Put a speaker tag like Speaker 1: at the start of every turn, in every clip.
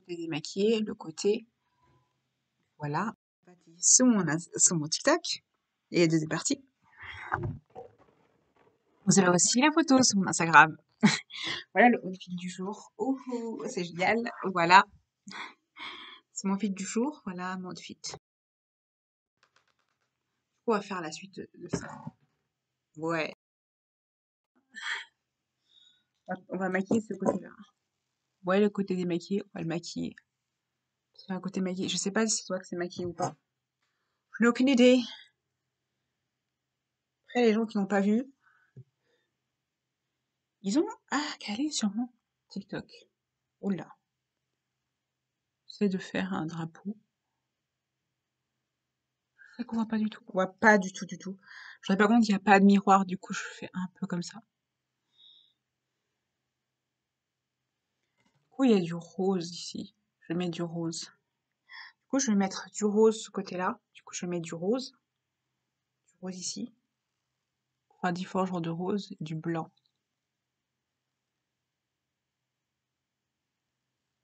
Speaker 1: côté démaquillé, le côté, voilà, sur mon TikTok. Il y a deuxième partie. Vous avez aussi la photo sur mon Instagram. Voilà le outfit du jour. Ouhou, c'est génial. Voilà, c'est mon outfit du jour. Voilà mon outfit. On va faire la suite de ça. Ouais. On va maquiller ce côté-là. Ouais, le côté démaquillé, on va le maquiller. C'est un côté maquillé. Je sais pas si c'est toi que c'est maquillé ou pas. Je n'ai aucune idée. Après, les gens qui n'ont pas vu, ils ont calé sûrement TikTok. Oula. J'essaie de faire un drapeau. C'est qu'on voit pas du tout. On voit pas du tout, du tout. Je me rends pas compte qu'il n'y a pas de miroir, du coup je fais un peu comme ça. Du coup, il y a du rose ici. Je vais mettre du rose. Du coup, je vais mettre du rose ce côté-là. Du coup, je vais mettre du rose. Du rose ici. Enfin, différents genres de rose et du blanc.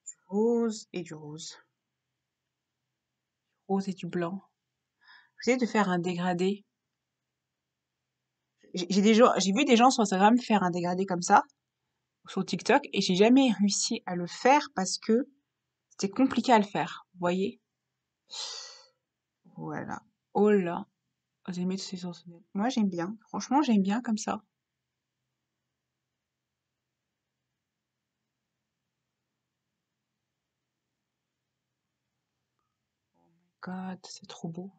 Speaker 1: Du rose et du rose. Du rose et du blanc. J'essaie de faire un dégradé. J'ai vu des gens sur Instagram faire un dégradé comme ça, sur TikTok, et j'ai jamais réussi à le faire parce que c'était compliqué à le faire. Vous voyez? Voilà. Oh là. Vous aimez tous ces sensationnels. Moi, j'aime bien. Franchement, j'aime bien comme ça. God, c'est trop beau.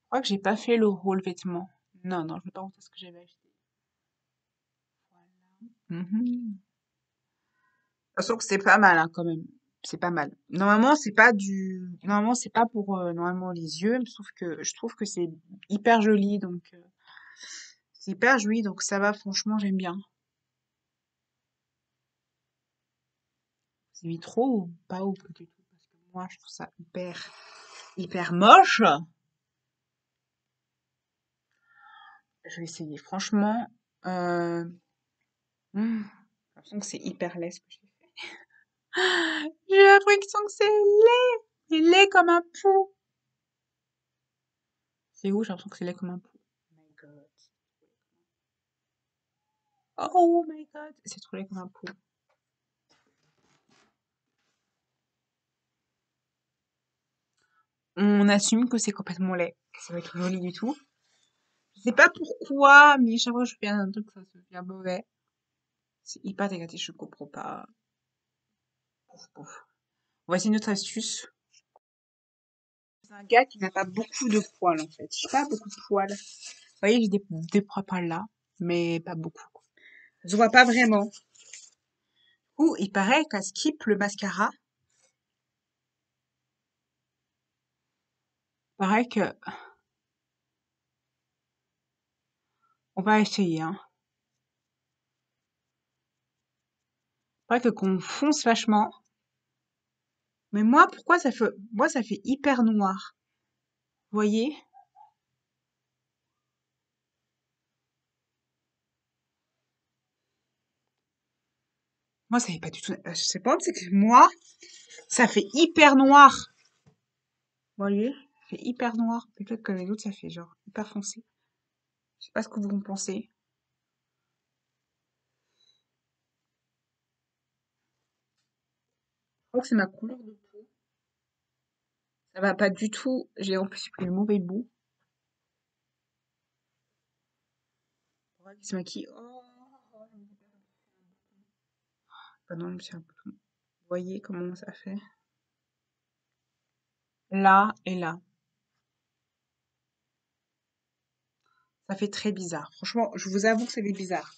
Speaker 1: Je crois que j'ai pas fait le haul vêtements. Non, non, je vais pas montrer ce que j'avais acheté. Voilà. Mhm. De toute façon, c'est pas mal, hein, quand même. C'est pas mal. Normalement, c'est pas pour, normalement, les yeux, sauf que je trouve que c'est hyper joli, donc, c'est hyper joli, donc ça va, franchement, j'aime bien. C'est mis trop ou pas ou pas du tout? Parce que moi, je trouve ça hyper moche. Je vais essayer. Franchement, euh, j'ai l'impression que c'est hyper laid ce que j'ai fait. J'ai l'impression que c'est laid. C'est laid comme un pou. C'est où? J'ai l'impression que c'est laid comme un pou. Oh my god. Oh my god. C'est trop laid comme un pou. On assume que c'est complètement laid. Que ça va être joli du tout. Je sais pas pourquoi, mais chaque fois que je fais un truc, ça se fait mauvais. C'est hyper négatif, je comprends pas. Pouf, pouf. On va essayer une autre astuce. C'est un gars qui n'a pas beaucoup de poils en fait. J'ai pas beaucoup de poils. Vous voyez, j'ai des poils là, mais pas beaucoup. Ça se voit pas vraiment. Ou il paraît qu'à skip le mascara, il paraît que on va essayer, hein. Il paraît que qu'on fonce vachement. Mais moi, moi ça fait hyper noir. Vous voyez? Moi, ça fait pas du tout. Je sais pas, c'est que moi, ça fait hyper noir. Vous voyez? Ça fait hyper noir. Peut-être que les autres, ça fait genre hyper foncé. Je sais pas ce que vous en pensez. Je crois que c'est ma couleur de peau. Ça va pas du tout. J'ai en plus pris le mauvais bout. Faudra qu'il se maquille. Oh, bah non, c'est un bouton. Vous voyez comment ça fait? Là et là. Ça fait très bizarre. Franchement, je vous avoue que ça fait bizarre.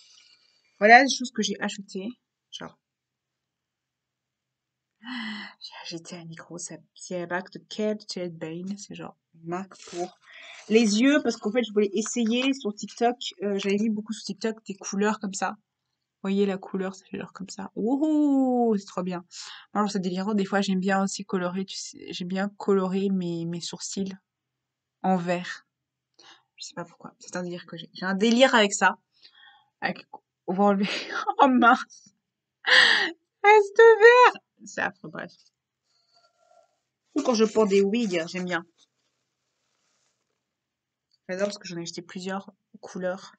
Speaker 1: Voilà les choses que j'ai achetées. Genre, j'ai acheté un micro, c'est la marque de Kate Bane. C'est genre une marque pour les yeux parce qu'en fait, je voulais essayer sur TikTok. J'avais vu beaucoup sur TikTok des couleurs comme ça. Vous voyez la couleur, ça fait genre comme ça. Ouh, c'est trop bien. Moi, genre, c'est délirant. Des fois, j'aime bien aussi colorer, tu sais, j'aime bien colorer mes sourcils en vert. Je sais pas pourquoi. C'est un délire que j'ai. J'ai un délire avec ça. Avec... On va enlever. Oh mince. Reste vert. C'est affreux, bref. Ou quand je porte des wigs, j'aime bien. J'adore parce que j'en ai acheté plusieurs couleurs.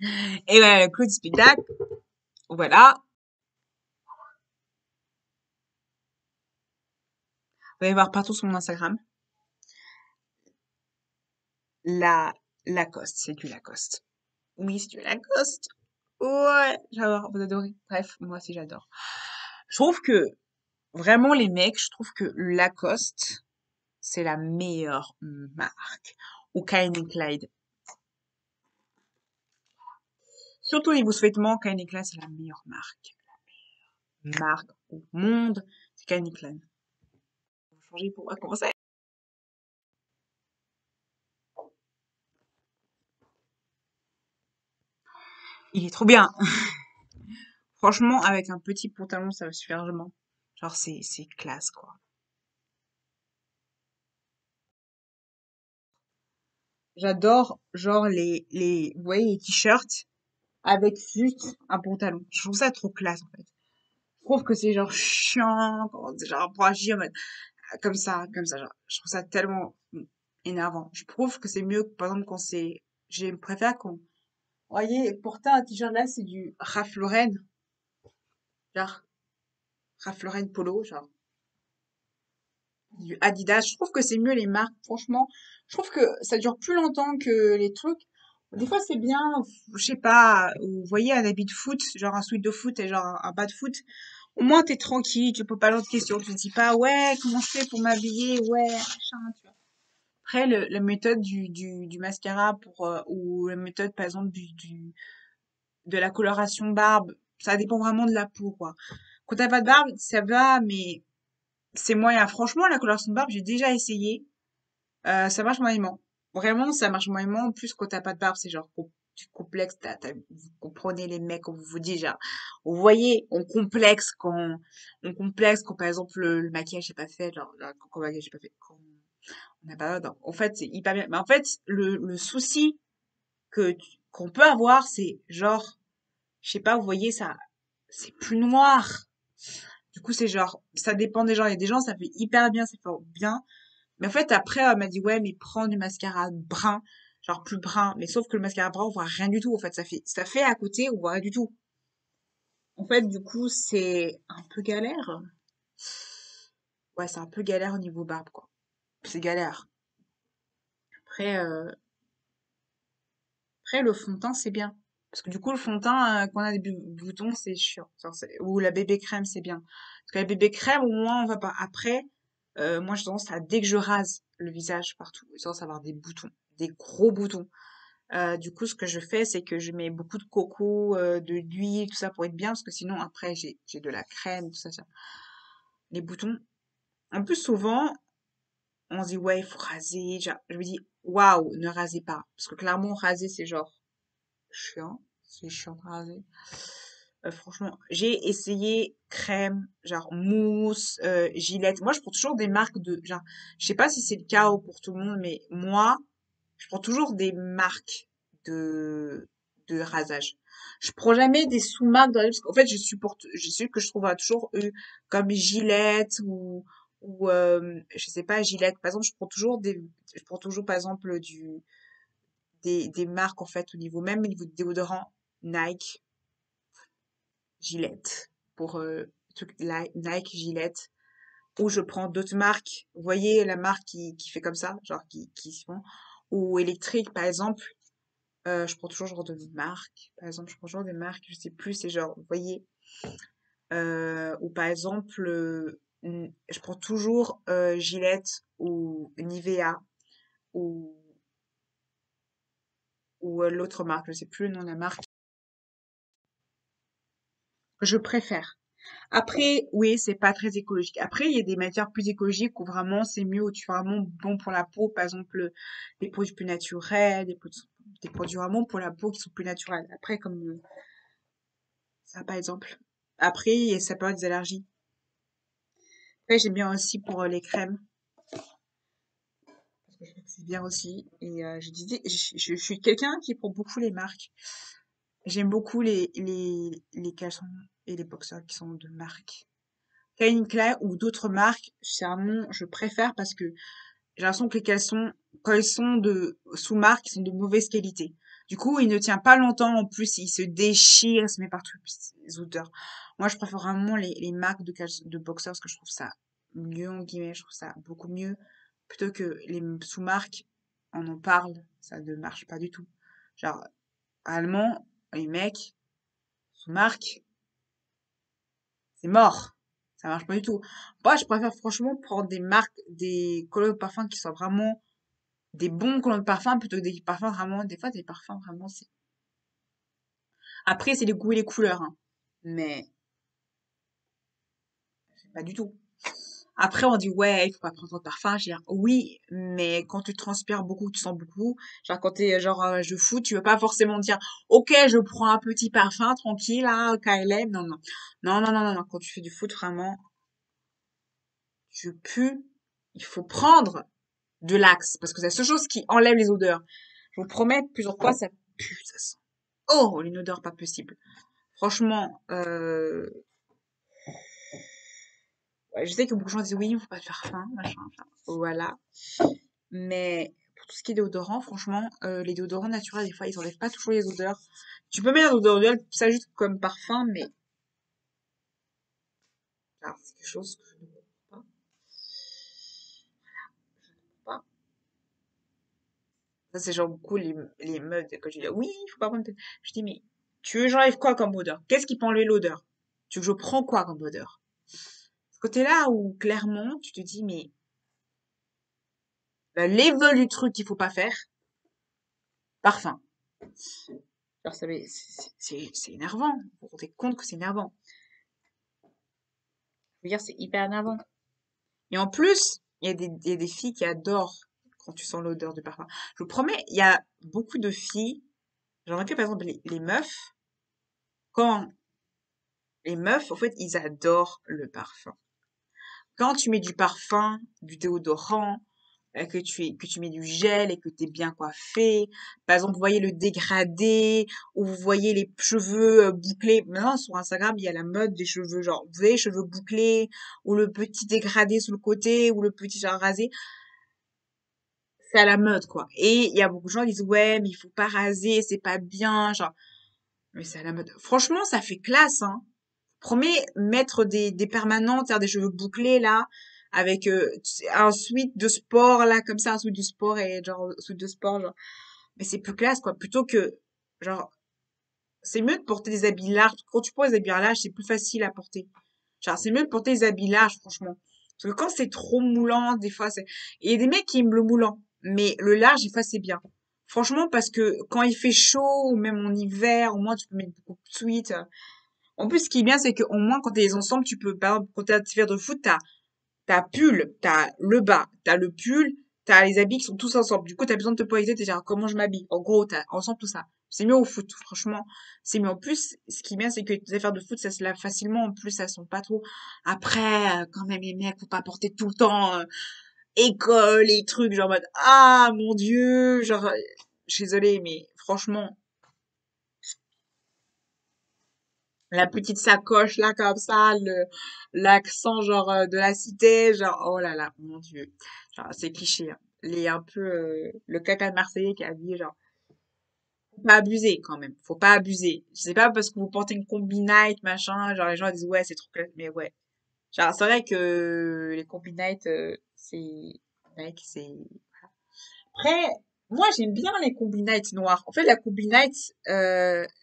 Speaker 1: Et voilà, le clou du spectacle. Voilà. Vous allez voir partout sur mon Instagram. La Lacoste, c'est du Lacoste. Oui, c'est du Lacoste. Ouais, j'adore, vous adorez. Bref, moi aussi j'adore. Je trouve que vraiment les mecs, je trouve que Lacoste, c'est la meilleure marque. Ou Calvin Klein. Surtout les sous-vêtements, Calvin Klein, c'est la meilleure marque. Marque au monde, c'est Calvin Klein. Vous changez pour moi, comment ça? Il est trop bien. Franchement, avec un petit pantalon, ça va suffire largement. Genre, c'est classe, quoi. J'adore, genre, vous voyez, les t-shirts avec juste un pantalon. Je trouve ça trop classe, en fait. Je trouve que c'est genre chiant, genre, pour agir en mode, comme ça, genre. Je trouve ça tellement énervant. Je trouve que c'est mieux, que, par exemple, quand je préfère quand, vous voyez, pourtant, un t-shirt là, c'est du Ralph Lauren, genre, Ralph Lauren Polo, genre. Du Adidas. Je trouve que c'est mieux les marques, franchement. Je trouve que ça dure plus longtemps que les trucs. Des fois, c'est bien, je sais pas, vous voyez un habit de foot, genre un sweat de foot et genre un bas de foot. Au moins, t'es tranquille, tu peux pas d'autres questions. Tu te dis pas, ouais, comment je fais pour m'habiller, ouais, machin, tu vois. Après, la méthode du mascara ou la méthode, par exemple, de la coloration barbe, ça dépend vraiment de la peau, quoi. Quand t'as pas de barbe, ça va, mais c'est moyen. Franchement, la coloration de barbe, j'ai déjà essayé. Ça marche moyennement. Vraiment, ça marche moyennement. En plus, quand t'as pas de barbe, c'est genre tu complexes. Vous comprenez les mecs, on vous dit genre, vous voyez, on complexe quand par exemple le maquillage n'est pas fait, genre quand le maquillage n'est pas fait, quand on n'a pas. En fait, c'est hyper bien. Mais en fait, le souci qu'on peut avoir, c'est genre, je sais pas, vous voyez ça, c'est plus noir. Du coup, c'est genre, ça dépend des gens. Il y a des gens, ça fait hyper bien, ça fait bien. Mais en fait, après, elle m'a dit, ouais, mais prends du mascara brun, genre plus brun. Mais sauf que le mascara brun, on voit rien du tout. En fait, ça fait à côté, on voit rien du tout. En fait, du coup, c'est un peu galère. Ouais, c'est un peu galère au niveau barbe, quoi. C'est galère. Après, après, le fond de teint, c'est bien. Parce que du coup, le fond de teint, quand on a des boutons, c'est chiant. Genre, ou la bébé crème, c'est bien. Parce que la bébé crème, au moins, on va pas. Après, moi, j'ai tendance à, dès que je rase le visage partout, j'ai tendance à avoir des boutons. Des gros boutons. Du coup, ce que je fais, c'est que je mets beaucoup de coco, de l'huile, tout ça pour être bien, parce que sinon, après, j'ai de la crème, tout ça, ça. Les boutons. En plus, souvent, on se dit, ouais, il faut raser. Je me dis, waouh, ne rasez pas. Parce que clairement, raser, c'est genre chiant. C'est chiant de raser. Franchement, j'ai essayé crème, genre mousse, Gillette. Moi, je prends toujours des marques genre, je sais pas si c'est le cas pour tout le monde, mais moi, je prends toujours des marques de, de rasage. Je prends jamais des sous-marques parce qu'en fait, je sais que je trouverai toujours comme Gillette ou je sais pas, Gillette. Par exemple, je prends toujours, par exemple, des marques, en fait, même au niveau de déodorant, Nike, Gillette, pour, Nike, Gillette. Ou je prends d'autres marques. Vous voyez la marque qui fait comme ça, genre qui se font. Ou électrique, par exemple. Je prends toujours genre de marques. Par exemple, je prends toujours des marques, je sais plus, c'est genre, vous voyez, ou par exemple, je prends toujours Gillette ou Nivea ou, ou l'autre marque, je sais plus le nom de la marque. Je préfère. Après, oui, c'est pas très écologique. Après, il y a des matières plus écologiques où vraiment c'est mieux, où tu es vraiment bon pour la peau. Par exemple, des produits plus naturels, des produits vraiment pour la peau qui sont plus naturels. Après, comme ça, par exemple. Après, ça peut être des allergies. Après, j'aime bien aussi pour les crèmes, parce que je trouve que c'est bien aussi. Et je suis quelqu'un qui prend beaucoup les marques. J'aime beaucoup les caleçons. et les boxeurs qui sont de marque. Calvin Klein ou d'autres marques, c'est un nom, je préfère parce que j'ai l'impression que les caleçons, quand ils sont de sous-marque, ils sont de mauvaise qualité. Du coup, il ne tient pas longtemps. En plus, il se déchire, il se met partout. Les odeurs. Moi, je préfère vraiment les marques de boxeurs parce que je trouve ça mieux, en guillemets. Je trouve ça beaucoup mieux. Plutôt que les sous-marques, on en parle, ça ne marche pas du tout. Genre, allemand, les mecs, sous-marque, c'est mort. Ça marche pas du tout. Moi, je préfère franchement prendre des marques, des colonnes de parfum qui soient vraiment des bons colons de parfum plutôt que des parfums vraiment, des fois des parfums vraiment c'est. Après, c'est les goûts et les couleurs, hein. Mais c'est pas du tout. Après, on dit ouais, il faut pas prendre trop de parfum. Je veux dire, oui, mais quand tu transpires beaucoup, tu sens beaucoup. Genre quand t'es genre je fous, tu veux pas forcément dire ok, je prends un petit parfum tranquille là, KLM. Non, non, non, non, non, non, non. Quand tu fais du foot, vraiment, tu pues. Il faut prendre de l'axe parce que c'est la seule chose qui enlève les odeurs. Je vous promets, plusieurs fois, ça pue, ça sent. Oh, une odeur pas possible. Franchement, ouais, je sais que beaucoup de gens disent oui, il faut pas te faire faim, machin, enfin, voilà. Mais pour tout ce qui est déodorant, franchement, les déodorants naturels, des fois, ils enlèvent pas toujours les odeurs. Tu peux mettre un déodorant, ça juste comme parfum, mais alors, c'est quelque chose que je ne comprends pas. Ça, c'est genre beaucoup les meufs que je dis oui, il faut pas prendre. Je dis mais tu veux j'enlève quoi comme odeur? Qu'est-ce qui peut enlever l'odeur? Tu veux que je prends quoi comme odeur? Ce côté-là où clairement tu te dis mais l'évol du truc qu'il faut pas faire, parfum. Alors, c'est énervant. Vous vous rendez compte que c'est énervant. Je veux dire, c'est hyper énervant. Et en plus, il y a des filles qui adorent quand tu sens l'odeur du parfum. Je vous promets, il y a beaucoup de filles, j'en remarqué par exemple les meufs, quand les meufs, en fait, ils adorent le parfum. Quand tu mets du parfum, du déodorant, que tu mets du gel et que tu es bien coiffé. Par exemple, vous voyez le dégradé ou vous voyez les cheveux bouclés. Maintenant, sur Instagram, il y a la mode des cheveux, genre, vous voyez les cheveux bouclés ou le petit dégradé sur le côté ou le petit genre rasé. C'est à la mode, quoi. Et il y a beaucoup de gens qui disent, ouais, mais il faut pas raser, c'est pas bien, genre. Mais c'est à la mode. Franchement, ça fait classe, hein. Promets mettre des permanentes, faire des cheveux bouclés là, avec un sweat de sport là, comme ça, un sweat de sport et genre sweat de sport, genre. Mais c'est plus classe quoi, plutôt que genre c'est mieux de porter des habits larges. Quand tu portes des habits larges, c'est plus facile à porter. Genre c'est mieux de porter des habits larges, franchement. Parce que quand c'est trop moulant, des fois c'est. Il y a des mecs qui aiment le moulant, mais le large des fois c'est bien. Franchement, parce que quand il fait chaud, ou même en hiver, au moins tu peux mettre beaucoup de sweats. En plus, ce qui est bien, c'est qu'au moins, quand t'es les ensemble, tu peux, par exemple, quand t'es à te faire de foot, t'as pull, t'as le bas, t'as le pull, t'as les habits qui sont tous ensemble. Du coup, t'as besoin de te poser, t'es genre, comment je m'habille? En gros, t'as ensemble tout ça. C'est mieux au foot, franchement. C'est mieux. En plus, ce qui est bien, c'est que les affaires de foot, ça se lave facilement. En plus, ça sent pas trop. Après, quand même, les mecs, faut pas porter tout le temps, école et trucs, genre, en mode, ah, mon Dieu, genre, je suis désolée, mais franchement, la petite sacoche là comme ça, le l'accent genre de la cité, genre oh là là, mon Dieu. Genre c'est cliché, hein. Les un peu le caca de Marseillais qui a dit genre faut pas abuser quand même, faut pas abuser. Je sais pas parce que vous portez une combi night machin, genre les gens disent ouais, c'est trop classe, mais ouais. Genre c'est vrai que les combi night c'est mec, c'est après, moi, j'aime bien les combi Nike noirs. En fait, la combi Nike,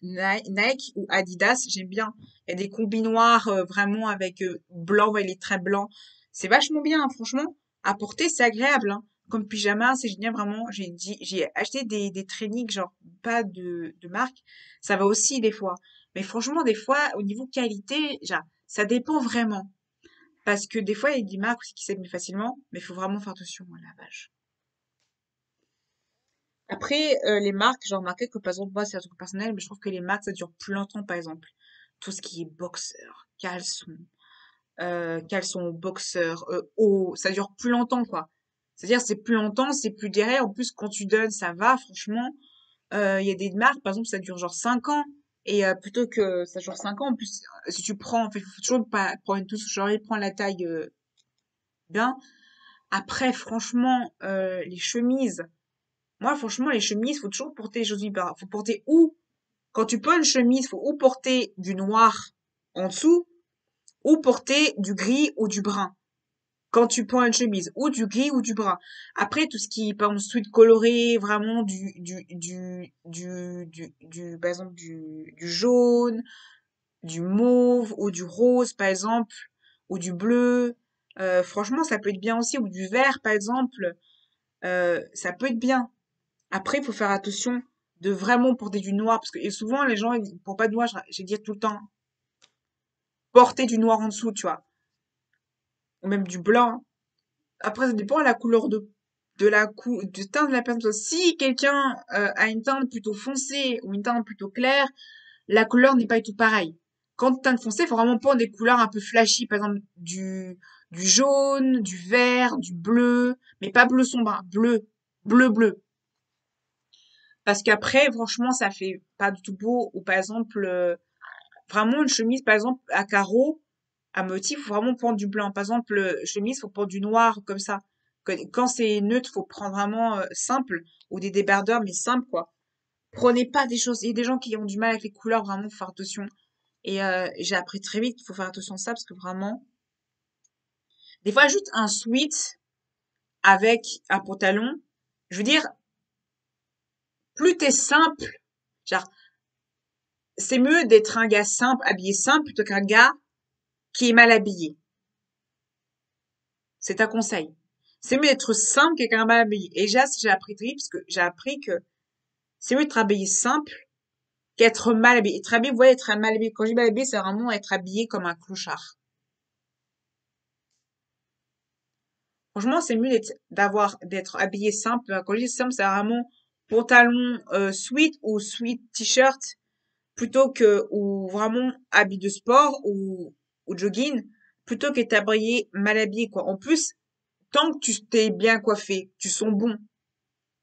Speaker 1: Nike ou Adidas, j'aime bien. Il y a des combis noirs vraiment avec blanc, ouais, les traits blancs. C'est vachement bien, hein, franchement. À porter, c'est agréable, hein. Comme pyjama, c'est génial, vraiment. J'ai acheté des trainings, genre, pas de marque. Ça va aussi, des fois. Mais franchement, des fois, au niveau qualité, genre, ça dépend vraiment. Parce que des fois, il y a des marques aussi qui s'abîment facilement, mais il faut vraiment faire attention à la lavage. Après, les marques, j'ai remarqué que par exemple, moi, c'est un truc personnel, mais je trouve que les marques, ça dure plus longtemps, par exemple. Tout ce qui est boxeur, caleçon, boxeur, haut, ça dure plus longtemps, quoi. C'est-à-dire, c'est plus longtemps, c'est plus derrière. En plus, quand tu donnes, ça va, franchement. Il y a des marques, par exemple, ça dure genre 5 ans. Et plutôt que ça dure 5 ans, en plus, si tu prends, en fait, faut toujours pas prendre une touche, genre, il prend la taille bien. Après, franchement, les chemises, moi, franchement, les chemises, faut toujours porter les choses hyper, faut porter ou, quand tu prends une chemise, faut ou porter du noir en dessous, ou porter du gris ou du brun. Quand tu prends une chemise, ou du gris ou du brun. Après, tout ce qui est, par exemple, sweat coloré, vraiment par exemple, du jaune, du mauve ou du rose, par exemple, ou du bleu. Franchement, ça peut être bien aussi, ou du vert, par exemple. Ça peut être bien. Après, il faut faire attention de vraiment porter du noir, parce que et souvent, les gens, ils portent pas de noir, je vais dire tout le temps, porter du noir en dessous, tu vois, ou même du blanc. Après, ça dépend de la couleur du teint de la personne. Si quelqu'un a une teinte plutôt foncée ou une teinte plutôt claire, la couleur n'est pas du tout pareille. Quand teinte foncée, il faut vraiment prendre des couleurs un peu flashy, par exemple du jaune, du vert, du bleu, mais pas bleu sombre, hein, bleu, bleu. Parce qu'après, franchement, ça fait pas du tout beau. Ou par exemple, vraiment une chemise, par exemple, à carreaux, à motif, faut vraiment prendre du blanc. Par exemple, chemise, faut prendre du noir, comme ça. Quand c'est neutre, faut prendre vraiment simple, ou des débardeurs, mais simple, quoi. Prenez pas des choses. Il y a des gens qui ont du mal avec les couleurs, vraiment, faut faire attention. Et j'ai appris très vite qu'il faut faire attention à ça, parce que vraiment, des fois, juste un sweat avec un pantalon, je veux dire, plus t'es simple, genre, c'est mieux d'être un gars simple, habillé simple, plutôt qu'un gars qui est mal habillé. C'est un conseil. C'est mieux d'être simple qu'un mal habillé. Et j'ai appris très vite, parce que j'ai appris que c'est mieux d'être habillé simple qu'être mal habillé. Être habillé, vous voyez, être mal habillé. Quand je dis mal habillé, c'est vraiment être habillé comme un clochard. Franchement, c'est mieux d'être habillé simple. Quand je dis simple, c'est vraiment pantalon sweat ou sweat t-shirt plutôt que ou vraiment habit de sport ou jogging plutôt qu'être habillé mal habillé quoi. En plus, tant que tu t'es bien coiffé, tu sens bon.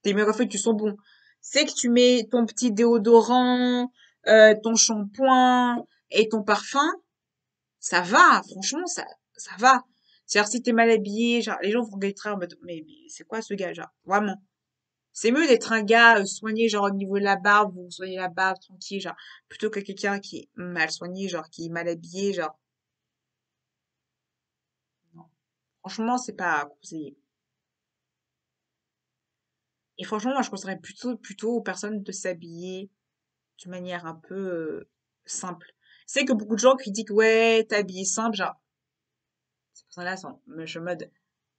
Speaker 1: T'es bien coiffé, tu sens bon. C'est que tu mets ton petit déodorant, ton shampoing et ton parfum, ça va, franchement, ça va. C'est-à-dire, si t'es mal habillé, genre, les gens vont regarder très en mode, mais c'est quoi ce gars, genre, vraiment. C'est mieux d'être un gars soigné, genre, au niveau de la barbe, vous soignez la barbe, tranquille, genre, plutôt que quelqu'un qui est mal soigné, genre, qui est mal habillé, genre, non. Franchement, c'est pas conseillé. Et franchement, moi, je conseillerais plutôt aux personnes de s'habiller d'une manière un peu simple. C'est que beaucoup de gens critiquent, ouais, t'es habillé simple, genre, ces personnes-là sont, je suis en mode,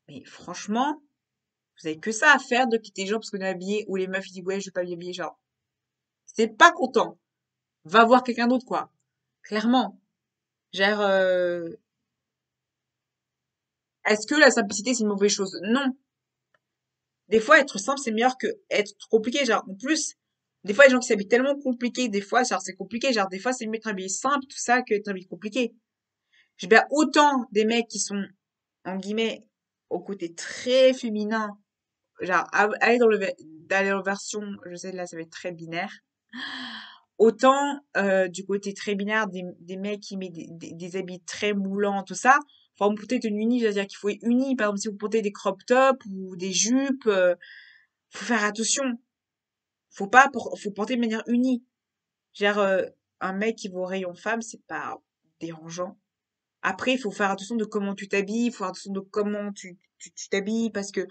Speaker 1: mais franchement, vous avez que ça à faire de quitter les gens parce qu'on est habillé, ou les meufs ils disent, ouais, je vais pas m'habiller, genre, c'est pas content. Va voir quelqu'un d'autre, quoi. Clairement. Genre, est-ce que la simplicité c'est une mauvaise chose? Non. Des fois, être simple, c'est meilleur que être trop compliqué. Genre, en plus, des fois, les gens qui s'habillent tellement compliqués, des fois, genre, c'est compliqué. Genre, des fois, c'est mieux d'être habillé simple, tout ça, que d'être habillé compliqué. J'ai bien autant des mecs qui sont, en guillemets, au côté très féminin, genre, d'aller en version, je sais, là, ça va être très binaire. Autant, du côté très binaire, des mecs qui mettent des habits très moulants, tout ça. Enfin, vous portez une unie, c'est-à-dire qu'il faut être uni. Par exemple, si vous portez des crop tops ou des jupes, faut faire attention. Faut porter de manière unie. Genre, un mec qui va au rayon femme, c'est pas dérangeant. Après, il faut faire attention de comment tu t'habilles, il faut faire attention de comment tu t'habilles, parce que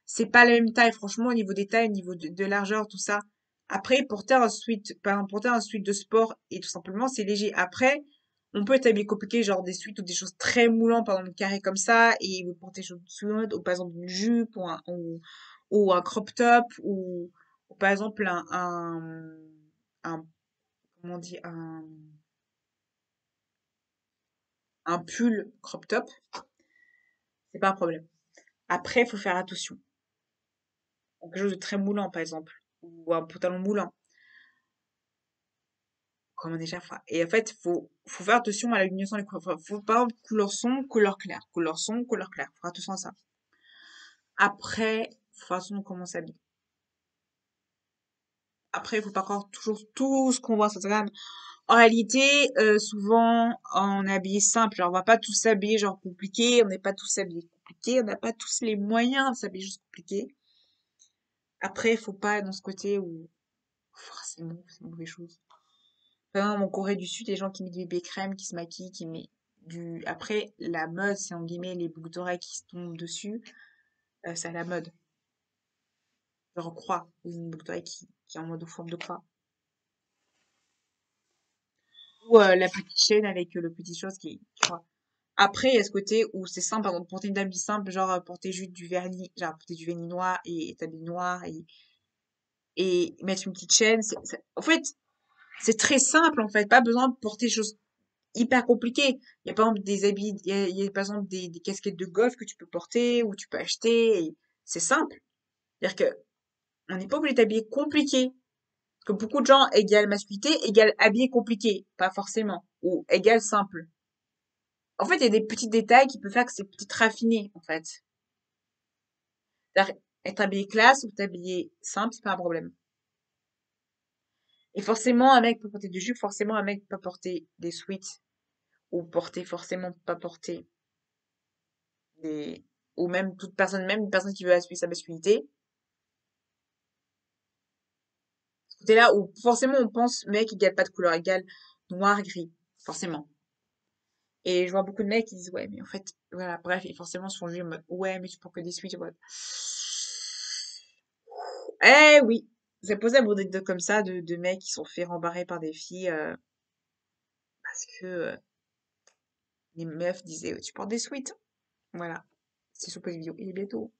Speaker 1: c'est pas la même taille, franchement, au niveau des tailles, au niveau de largeur, tout ça. Après, par exemple, porter un sweat de sport, et tout simplement, c'est léger. Après, on peut être habillé compliqué, genre des sweats ou des choses très moulantes, par exemple, carré comme ça, et vous portez des choses sous-mode, ou par exemple une jupe, ou un crop top, ou par exemple un, comment on dit, un pull crop top, c'est pas un problème. Après, il faut faire attention. Quelque chose de très moulant, par exemple, ou un pantalon moulant, comme on a déjà fait. Et en fait, faut faire attention à l'alignation des couleurs. Faut pas couleur sombre, couleur claire, couleur sombre, couleur claire. Faut faire attention à ça. Après, faut faire attention à comment on s'habille. Après, il faut pas croire toujours tout ce qu'on voit sur Instagram. En réalité, souvent, on est habillé simple. Genre, on va pas tous s'habiller genre compliqué. On n'est pas tous habillés compliqués. On n'a pas tous les moyens de s'habiller juste compliqué. Après, faut pas être dans ce côté où forcément, c'est une mauvaise chose. Par exemple, en Corée du Sud, les gens qui mettent du bébé crème, qui se maquillent, qui mettent du... Après, la mode, c'est en guillemets les boucles d'oreilles qui se tombent dessus. C'est à la mode. Genre croix. Ou une boucle d'oreille qui est en mode forme de croix. Ou la petite chaîne avec le petit chose qui est croix. Après, il y a ce côté où c'est simple, par exemple, porter une habit simple, genre porter juste du vernis, genre porter du vernis noir et t'habiller noir et mettre une petite chaîne. En fait, c'est très simple, en fait. Pas besoin de porter des choses hyper compliquées. Il y a par exemple des habits, il y a par exemple des casquettes de golf que tu peux porter ou tu peux acheter. C'est simple. C'est-à-dire que on n'est pas obligé d'habiller compliqué. Parce que beaucoup de gens égale masculinité égale habillé compliqué. Pas forcément. Ou égale simple. En fait, il y a des petits détails qui peuvent faire que c'est peut-être raffiné, en fait. Être habillé classe ou t'habiller simple, c'est pas un problème. Et forcément, un mec peut porter du jupe, forcément, un mec peut porter des sweats, ou porter, forcément, pas porter des, ou même toute personne, même une personne qui veut assumer sa masculinité. C'est là où, forcément, on pense, mec égale pas de couleur égale, noir, gris. Forcément. Et je vois beaucoup de mecs qui disent, ouais, mais en fait, voilà, bref, et forcément, se font juger en mode, ouais, mais tu portes que des sweats, en mode, eh oui, c'est possible pour des comme ça, de mecs qui sont fait rembarrer par des filles, parce que, les meufs disaient, tu portes des sweats. Voilà. C'est sur Pause Vidéo. Il est bientôt.